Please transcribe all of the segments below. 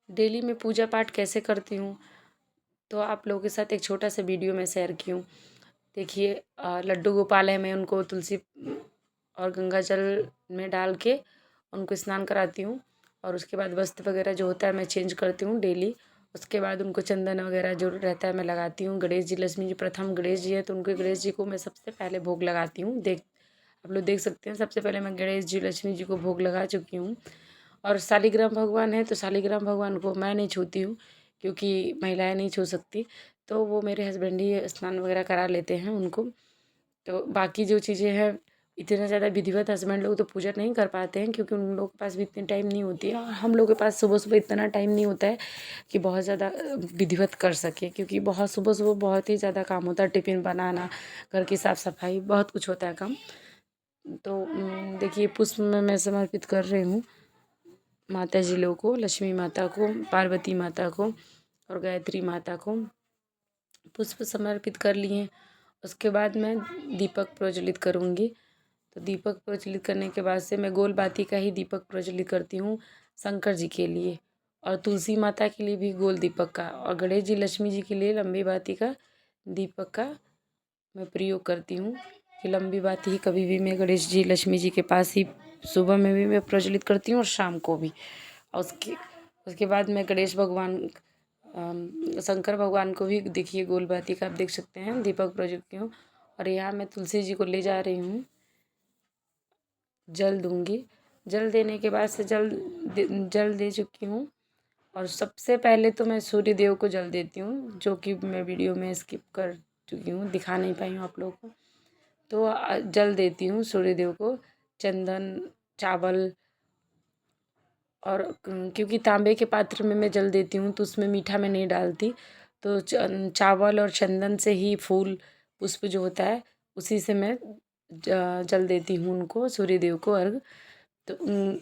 Daily मैं पूजा पाठ कैसे करती हूँ, तो आप लोगों के साथ एक छोटा सा वीडियो मैं शेयर की हूँ। देखिए, लड्डू गोपाल है, मैं उनको तुलसी और गंगा जल में डाल के उनको स्नान कराती हूँ और उसके बाद वस्त्र वगैरह जो होता है मैं चेंज करती हूँ डेली। उसके बाद उनको चंदन वगैरह जो रहता है मैं लगाती हूँ। गणेश जी, लक्ष्मी जी, प्रथम गणेश जी है तो उनके गणेश जी को मैं सबसे पहले भोग लगाती हूँ। आप लोग देख सकते हैं, सबसे पहले मैं गणेश जी, लक्ष्मी जी को भोग लगा चुकी हूँ। और शालिग्राम भगवान है तो शालिग्राम भगवान को मैं नहीं छूती हूँ, क्योंकि महिलाएं नहीं छू सकती, तो वो मेरे हस्बैंड ही स्नान वगैरह करा लेते हैं उनको। तो बाकी जो चीज़ें हैं, इतना ज़्यादा विधिवत हस्बैंड लोग तो पूजा नहीं कर पाते हैं, क्योंकि उन लोगों के पास भी इतनी टाइम नहीं होती है और हम लोग के पास सुबह सुबह इतना टाइम नहीं होता है कि बहुत ज़्यादा विधिवत कर सके, क्योंकि बहुत सुबह सुबह बहुत ही ज़्यादा काम होता है। टिफ़िन बनाना, घर की साफ़ सफाई, बहुत कुछ होता है काम। तो देखिए, पुष्प में मैं समर्पित कर रही हूँ माता जी लोगों को, लक्ष्मी माता को, पार्वती माता को और गायत्री माता को। पुष्प समर्पित कर लिए, उसके बाद मैं दीपक प्रज्वलित करूँगी। तो दीपक प्रज्वलित करने के बाद से मैं गोल बाती का ही दीपक प्रज्वलित करती हूँ शंकर जी के लिए, और तुलसी माता के लिए भी गोल दीपक का, और गणेश जी, लक्ष्मी जी के लिए लंबी बाती का दीपक का मैं प्रयोग करती हूँ। कि लंबी बाती ही कभी भी मैं गणेश जी, लक्ष्मी जी के पास ही सुबह में भी मैं प्रज्वलित करती हूँ और शाम को भी। और उसके बाद मैं गणेश भगवान, शंकर भगवान को भी देखिए गोल बाती का आप देख सकते हैं दीपक प्रज्वलित की हूँ। और यहाँ मैं तुलसी जी को ले जा रही हूँ, जल दूंगी। जल देने के बाद से जल दे चुकी हूँ। और सबसे पहले तो मैं सूर्य देव को जल देती हूँ, जो कि मैं वीडियो में स्किप कर चुकी हूँ, दिखा नहीं पाई हूँ आप लोगों को। तो जल देती हूँ सूर्य देव को, चंदन, चावल, और क्योंकि तांबे के पात्र में मैं जल देती हूँ तो उसमें मीठा मैं नहीं डालती। तो चावल और चंदन से ही फूल पुष्प जो होता है उसी से मैं जल देती हूँ उनको, सूर्य देव को अर्घ। तो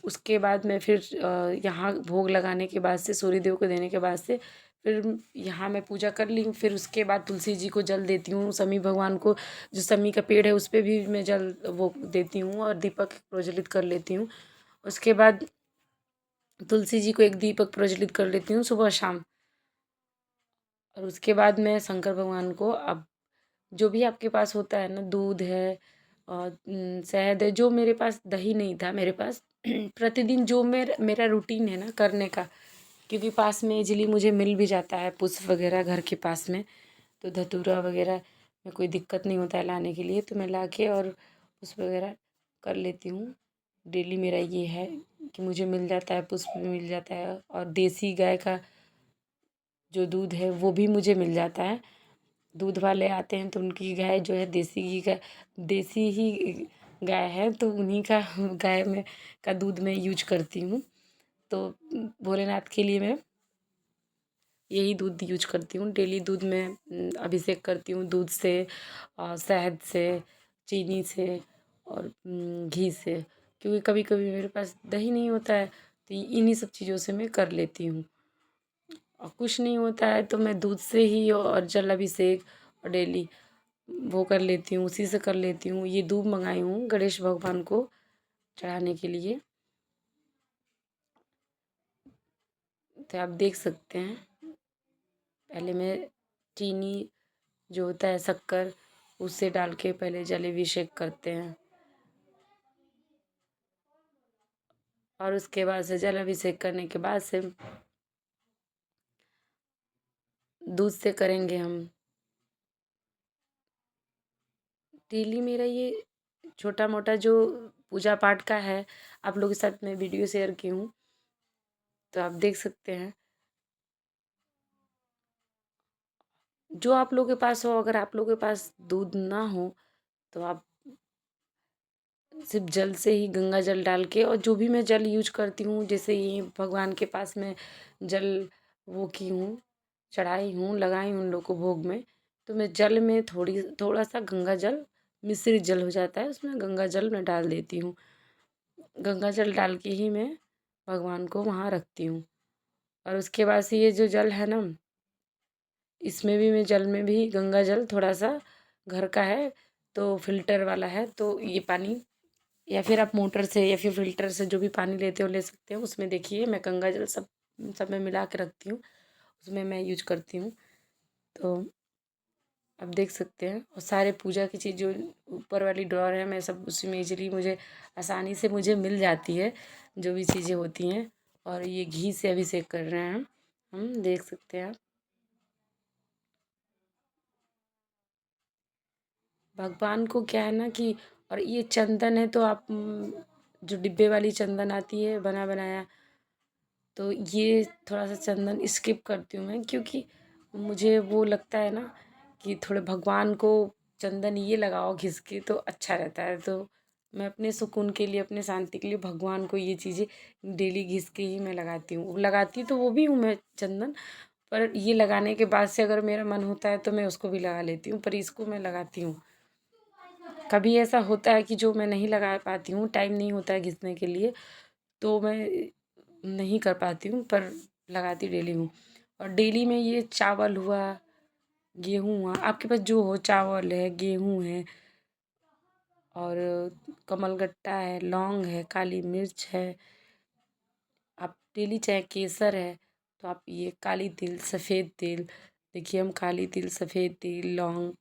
उसके बाद मैं फिर यहाँ भोग लगाने के बाद से, सूर्य देव को देने के बाद से, फिर यहाँ मैं पूजा कर ली हूँ। फिर उसके बाद तुलसी जी को जल देती हूँ, शमी भगवान को, जो शमी का पेड़ है उस पर भी मैं जल वो देती हूँ और दीपक प्रज्वलित कर लेती हूँ। उसके बाद तुलसी जी को एक दीपक प्रज्वलित कर लेती हूँ सुबह शाम। और उसके बाद मैं शंकर भगवान को, अब जो भी आपके पास होता है ना, दूध है और शहद है, जो मेरे पास दही नहीं था मेरे पास प्रतिदिन जो मेरा रूटीन है ना करने का, क्योंकि पास में इजीली मुझे मिल भी जाता है पुष्प वगैरह घर के पास में, तो धतूरा वगैरह में कोई दिक्कत नहीं होता है लाने के लिए, तो मैं ला के और पुष्प वगैरह कर लेती हूँ। डेली मेरा ये है कि मुझे मिल जाता है, पुष्प भी मिल जाता है, और देसी गाय का जो दूध है वो भी मुझे मिल जाता है। दूध वाले आते हैं तो उनकी गाय जो है देसी घी का, देसी ही गाय है, तो उन्हीं का गाय में का दूध मैं यूज करती हूँ। तो भोलेनाथ के लिए मैं यही दूध यूज करती हूँ। डेली दूध में अभिषेक करती हूँ, दूध से और शहद से, चीनी से और घी से, क्योंकि कभी कभी मेरे पास दही नहीं होता है, तो इन्हीं सब चीज़ों से मैं कर लेती हूँ। और कुछ नहीं होता है तो मैं दूध से ही और जल अभिषेक और डेली वो कर लेती हूँ, उसी से कर लेती हूँ। ये दूध मंगाई हूँ गणेश भगवान को चढ़ाने के लिए, तो आप देख सकते हैं। पहले मैं चीनी जो होता है शक्कर, उससे डाल के पहले जल अभिषेक करते हैं, और उसके बाद से जल अभिषेक करने के बाद से दूध से करेंगे हम। डेली मेरा ये छोटा मोटा जो पूजा पाठ का है, आप लोगों के साथ मैं वीडियो शेयर की हूँ, तो आप देख सकते हैं। जो आप लोगों के पास हो, अगर आप लोगों के पास दूध ना हो तो आप सिर्फ जल से ही, गंगा जल डाल के, और जो भी मैं जल यूज करती हूँ, जैसे ये भगवान के पास में जल वो की हूँ, चढ़ाई हूँ, लगाई हूँ उन लोग को भोग में, तो मैं जल में थोड़ा सा गंगा जल, मिश्रित जल हो जाता है उसमें, गंगा जल मैं डाल देती हूँ। गंगा जल डाल के ही मैं भगवान को वहाँ रखती हूँ। और उसके बाद से ये जो जल है ना, इसमें भी मैं जल में भी गंगा जल थोड़ा सा घर का है तो फिल्टर वाला है, तो ये पानी, या फिर आप मोटर से या फिर फ़िल्टर से जो भी पानी लेते हो ले सकते हो। उसमें देखिए मैं गंगा जल सब सब में मिला के रखती हूँ, उसमें मैं यूज करती हूँ। तो आप देख सकते हैं, और सारे पूजा की चीज़ जो ऊपर वाली ड्रॉअर है मैं सब उसी में इजीली मुझे आसानी से मुझे मिल जाती है जो भी चीज़ें होती हैं। और ये घी से अभिषेक कर रहे हैं हम देख सकते हैं आप। भगवान को क्या है ना कि, और ये चंदन है तो आप जो डिब्बे वाली चंदन आती है बना बनाया, तो ये थोड़ा सा चंदन स्किप करती हूँ मैं, क्योंकि मुझे वो लगता है ना कि थोड़े भगवान को चंदन ये लगाओ घिस के तो अच्छा रहता है। तो मैं अपने सुकून के लिए, अपने शांति के लिए भगवान को ये चीज़ें डेली घिस के ही मैं लगाती तो वो भी हूँ मैं चंदन। पर ये लगाने के बाद से अगर मेरा मन होता है तो मैं उसको भी लगा लेती हूँ, पर इसको मैं लगाती हूँ। कभी ऐसा होता है कि जो मैं नहीं लगा पाती हूँ, टाइम नहीं होता है घिसने के लिए, तो मैं नहीं कर पाती हूँ, पर लगाती डेली हूँ। और डेली में ये चावल हुआ, गेहूँ हुआ, आपके पास जो हो, चावल है, गेहूँ है, और कमलगट्टा है, लौंग है, काली मिर्च है, आप डेली चाहे केसर है, तो आप ये काली तिल, सफ़ेद तिल, देखिए हम काली तिल, सफ़ेद तिल, लौंग,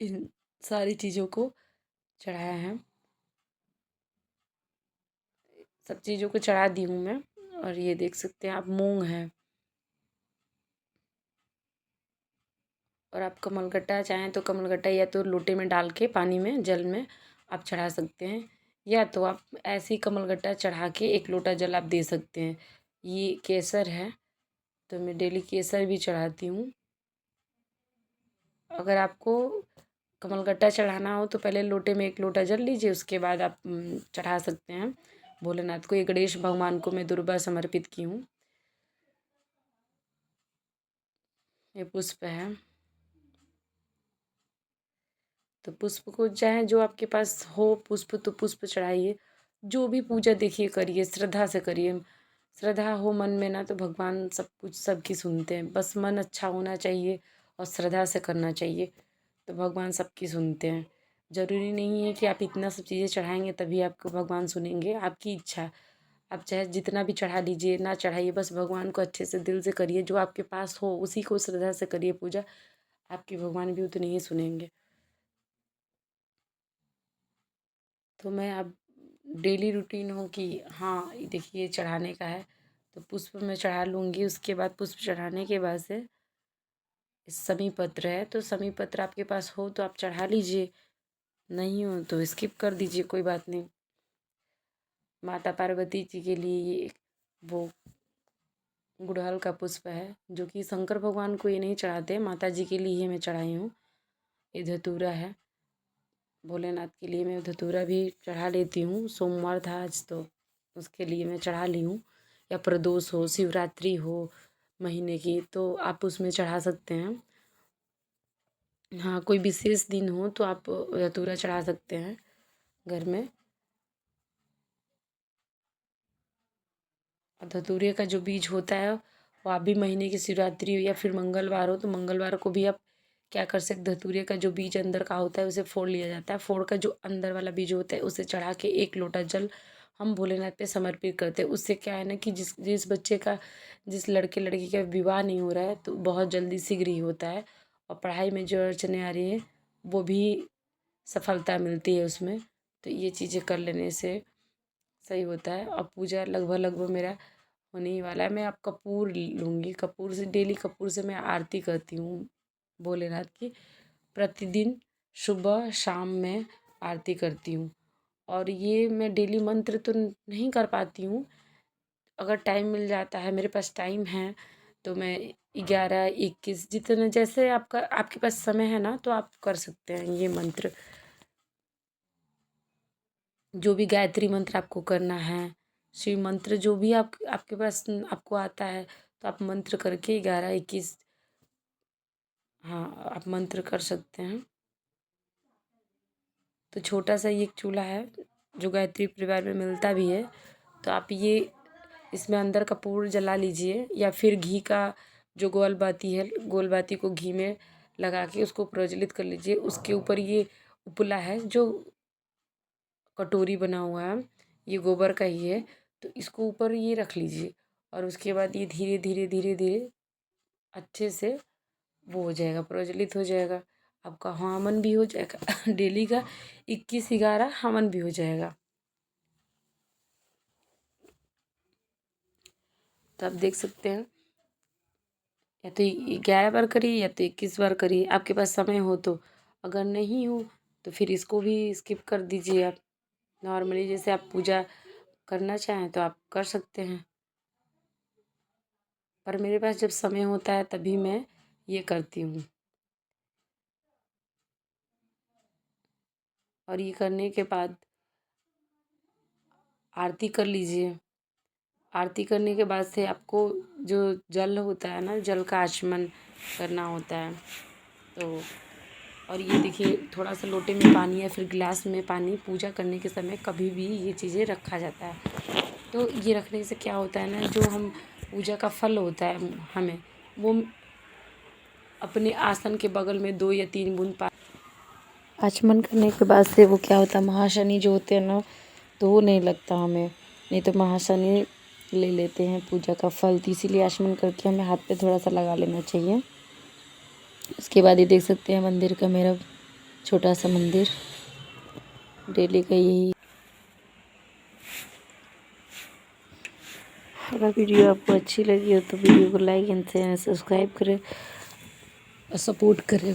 इन सारी चीज़ों को चढ़ाया है, सब चीज़ों को चढ़ा दी हूँ मैं। और ये देख सकते हैं आप, मूंग है, और आप कमलगट्टा चाहें तो कमलगट्टा या तो लोटे में डाल के पानी में, जल में आप चढ़ा सकते हैं, या तो आप ऐसे ही कमलगट्टा चढ़ा के एक लोटा जल आप दे सकते हैं। ये केसर है, तो मैं डेली केसर भी चढ़ाती हूँ। अगर आपको कमलगट्टा चढ़ाना हो तो पहले लोटे में एक लोटा जल लीजिए, उसके बाद आप चढ़ा सकते हैं भोलेनाथ को। ये गणेश भगवान को मैं दुर्बा समर्पित की हूँ। ये पुष्प है, तो पुष्प को चाहे जो आपके पास हो पुष्प तो पुष्प चढ़ाइए। जो भी पूजा देखिए करिए, श्रद्धा से करिए। श्रद्धा हो मन में ना तो भगवान सब कुछ सबकी सुनते हैं। बस मन अच्छा होना चाहिए और श्रद्धा से करना चाहिए, तो भगवान सबकी सुनते हैं। ज़रूरी नहीं है कि आप इतना सब चीज़ें चढ़ाएंगे तभी आपको भगवान सुनेंगे, आपकी इच्छा। आप चाहे जितना भी चढ़ा लीजिए, ना चढ़ाइए, बस भगवान को अच्छे से दिल से करिए। जो आपके पास हो उसी को श्रद्धा से करिए पूजा, आपके भगवान भी उतने ही सुनेंगे। तो मैं अब डेली रूटीन हो कि हाँ देखिए चढ़ाने का है तो पुष्प मैं चढ़ा लूँगी। उसके बाद पुष्प चढ़ाने के बाद से समी पत्र है, तो समी पत्र आपके पास हो तो आप चढ़ा लीजिए, नहीं हो तो स्किप कर दीजिए, कोई बात नहीं। माता पार्वती जी के लिए ये वो गुड़हल का पुष्प है, जो कि शंकर भगवान को ये नहीं चढ़ाते, माता जी के लिए मैं चढ़ाई हूँ। ये धतूरा है, भोलेनाथ के लिए मैं धतूरा भी चढ़ा लेती हूँ। सोमवार था आज तो उसके लिए मैं चढ़ा ली हूँ। या प्रदोष हो, शिवरात्रि हो महीने की, तो आप उसमें चढ़ा सकते हैं। हाँ, कोई विशेष दिन हो तो आप धतूरा चढ़ा सकते हैं घर में। और धतूरे का जो बीज होता है वो आप भी महीने की शिवरात्रि हो या फिर मंगलवार हो तो मंगलवार को भी आप क्या कर सकते, धतूरे का जो बीज अंदर का होता है उसे फोड़ लिया जाता है। फोड़ कर जो अंदर वाला बीज होता है उसे चढ़ा के एक लोटा जल हम भोलेनाथ पे समर्पित करते हैं। उससे क्या है ना कि जिस जिस बच्चे का, जिस लड़के लड़की का विवाह नहीं हो रहा है तो बहुत जल्दी शीघ्र ही होता है। और पढ़ाई में जो अड़चने आ रही है वो भी सफलता मिलती है उसमें। तो ये चीज़ें कर लेने से सही होता है। और पूजा लगभग लगभग मेरा होने ही वाला है। मैं अब कपूर लूँगी, कपूर से डेली कपूर से मैं आरती करती हूँ भोलेनाथ की। प्रतिदिन सुबह शाम में आरती करती हूँ। और ये मैं डेली मंत्र तो नहीं कर पाती हूँ, अगर टाइम मिल जाता है, मेरे पास टाइम है तो मैं 11 21 जितने जैसे आपका आपके पास समय है ना तो आप कर सकते हैं ये मंत्र। जो भी गायत्री मंत्र आपको करना है, शिव मंत्र जो भी आपके पास आपको आता है तो आप मंत्र करके 11 21, हाँ आप मंत्र कर सकते हैं। तो छोटा सा ये एक चूल्हा है जो गायत्री परिवार में मिलता भी है, तो आप ये इसमें अंदर कपूर जला लीजिए या फिर घी का जो गोल बाती है, गोल बाती को घी में लगा के उसको प्रज्वलित कर लीजिए। उसके ऊपर ये उपला है जो कटोरी बना हुआ है, ये गोबर का ही है, तो इसको ऊपर ये रख लीजिए और उसके बाद ये धीरे धीरे धीरे धीरे अच्छे से वो हो जाएगा, प्रज्वलित हो जाएगा। आपका हवन भी हो जाएगा डेली का 21/11 हवन भी हो जाएगा। तो आप देख सकते हैं, या तो 11 बार करिए या तो 21 बार करिए, आपके पास समय हो तो। अगर नहीं हो तो फिर इसको भी स्किप कर दीजिए। आप नॉर्मली जैसे आप पूजा करना चाहें तो आप कर सकते हैं, पर मेरे पास जब समय होता है तभी मैं ये करती हूँ। और ये करने के बाद आरती कर लीजिए। आरती करने के बाद से आपको जो जल होता है ना, जल का आचमन करना होता है। तो और ये देखिए, थोड़ा सा लोटे में पानी या फिर गिलास में पानी पूजा करने के समय कभी भी ये चीज़ें रखा जाता है। तो ये रखने से क्या होता है ना, जो हम पूजा का फल होता है हमें वो अपने आसन के बगल में 2 या 3 बूंद आचमन करने के बाद से वो क्या होता है, महाशनि जो होते हैं ना, तो वो नहीं लगता हमें। नहीं तो महाशनि ले लेते हैं पूजा का फल, तो इसीलिए आचमन करके हमें हाथ पे थोड़ा सा लगा लेना चाहिए। उसके बाद ये देख सकते हैं मंदिर का, मेरा छोटा सा मंदिर डेली का यही। अगर वीडियो आपको अच्छी लगी हो तो वीडियो को लाइक एंड सब्सक्राइब करें और सपोर्ट करें।